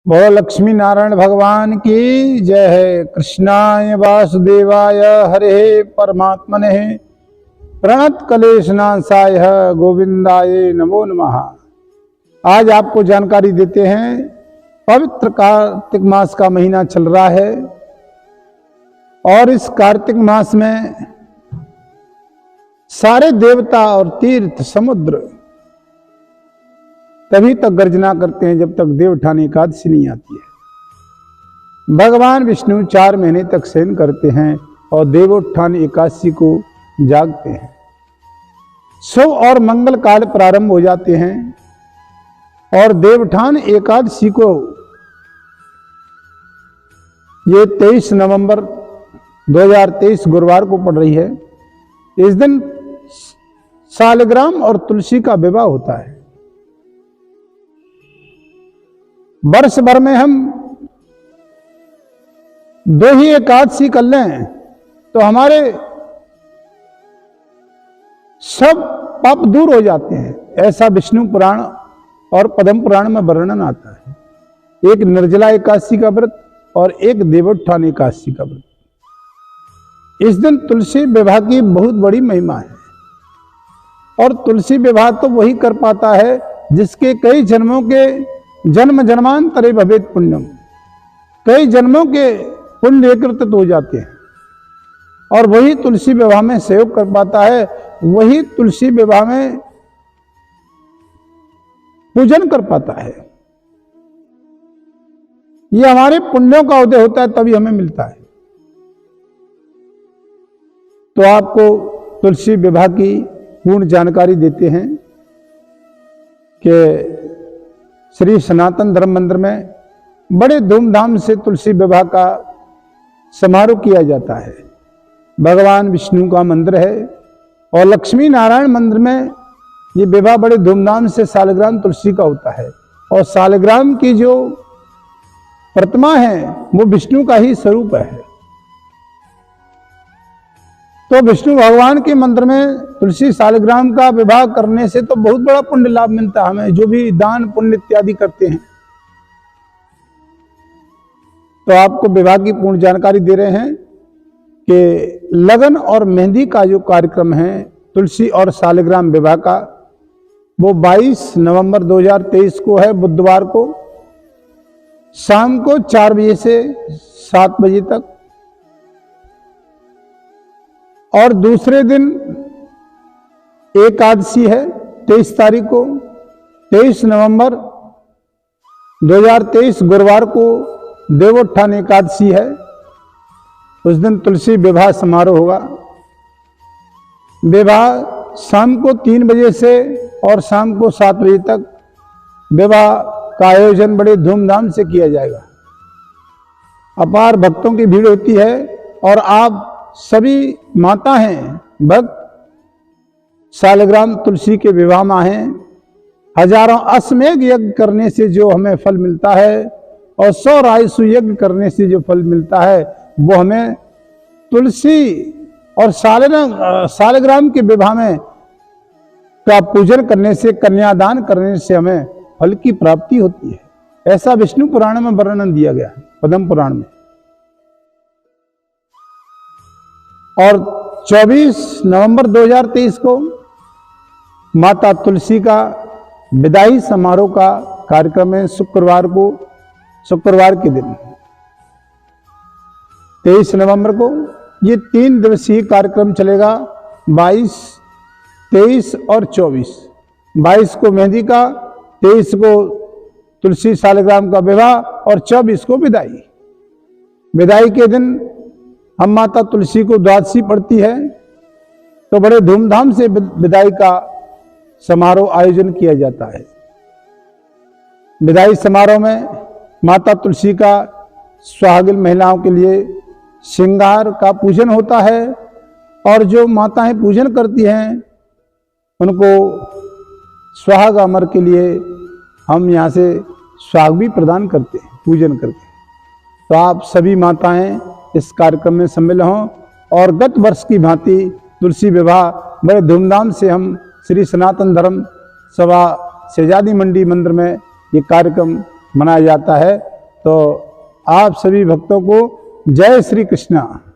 बोलो लक्ष्मी नारायण भगवान की जय है। कृष्णाय वासुदेवाय हरे परमात्मने प्रणत क्लेशनाशाय गोविंदाय नमो नमः। आज आपको जानकारी देते हैं, पवित्र कार्तिक मास का महीना चल रहा है और इस कार्तिक मास में सारे देवता और तीर्थ समुद्र तभी तक गर्जना करते हैं जब तक देवउठान एकादशी नहीं आती है। भगवान विष्णु 4 महीने तक शयन करते हैं और देवउठान एकादशी को जागते हैं। शुभ और मंगल काल प्रारंभ हो जाते हैं और देवउठान एकादशी को ये 23 नवंबर 2023 गुरुवार को पड़ रही है। इस दिन सालग्राम और तुलसी का विवाह होता है। वर्ष भर में हम 2 ही एकादशी कर लें तो हमारे सब पाप दूर हो जाते हैं, ऐसा विष्णु पुराण और पद्म पुराण में वर्णन आता है। एक निर्जला एकादशी का व्रत और एक देवउत्थान एकादशी का व्रत। इस दिन तुलसी विवाह की बहुत बड़ी महिमा है और तुलसी विवाह तो वही कर पाता है जिसके कई जन्मों के जन्म जन्मांतरे भवेत पुण्यम, कई जन्मों के पुण्य एकत्रित हो जाते हैं और वही तुलसी विवाह में सहयोग कर पाता है, वही तुलसी विवाह में पूजन कर पाता है। ये हमारे पुण्यों का उदय होता है तभी हमें मिलता है। तो आपको तुलसी विवाह की पूर्ण जानकारी देते हैं कि श्री सनातन धर्म मंदिर में बड़े धूमधाम से तुलसी विवाह का समारोह किया जाता है। भगवान विष्णु का मंदिर है और लक्ष्मी नारायण मंदिर में ये विवाह बड़े धूमधाम से सालग्राम तुलसी का होता है और सालग्राम की जो प्रतिमा है वो विष्णु का ही स्वरूप है। तो विष्णु भगवान के मंदिर में तुलसी सालग्राम का विवाह करने से तो बहुत बड़ा पुण्य लाभ मिलता है हमें, जो भी दान पुण्य इत्यादि करते हैं। तो आपको विवाह की पूर्ण जानकारी दे रहे हैं कि लगन और मेहंदी का जो कार्यक्रम है तुलसी और सालग्राम विवाह का, वो 22 नवंबर 2023 को है, बुधवार को शाम को 4 बजे से 7 बजे तक। और दूसरे दिन एकादशी है 23 तारीख को, 23 नवंबर 2023 गुरुवार को देवउत्थान एकादशी है। उस दिन तुलसी विवाह समारोह होगा। विवाह शाम को 3 बजे से और शाम को 7 बजे तक विवाह का आयोजन बड़े धूमधाम से किया जाएगा। अपार भक्तों की भीड़ होती है और आप सभी माता हैं भक्त सालग्राम तुलसी के विवाह में हैं। हजारों अश्वमेध यज्ञ करने से जो हमें फल मिलता है और 100 राजसूय यज्ञ करने से जो फल मिलता है वो हमें तुलसी और सालग्राम के विवाह में का पूजन करने से, कन्यादान करने से हमें फल की प्राप्ति होती है। ऐसा विष्णु पुराण में वर्णन दिया गया है, पद्म पुराण में। और 24 नवंबर 2023 को माता तुलसी का विदाई समारोह का कार्यक्रम है, शुक्रवार के दिन 23 नवंबर को। ये 3 दिवसीय कार्यक्रम चलेगा, 22, 23 और 24। 22 को मेहंदी का, 23 को तुलसी सालग्राम का विवाह और 24 को विदाई। विदाई के दिन हम माता तुलसी को द्वादशी पड़ती है तो बड़े धूमधाम से विदाई का समारोह आयोजन किया जाता है। विदाई समारोह में माता तुलसी का सुहागिन महिलाओं के लिए श्रृंगार का पूजन होता है और जो माताएं पूजन करती हैं उनको सुहाग अमर के लिए हम यहाँ से सुहाग भी प्रदान करते हैं पूजन करके। तो आप सभी माताएं इस कार्यक्रम में सम्मिलित हों और गत वर्ष की भांति तुलसी विवाह बड़े धूमधाम से हम श्री सनातन धर्म सभा शहजादी मंडी मंदिर में ये कार्यक्रम मनाया जाता है तो आप सभी भक्तों को जय श्री कृष्णा।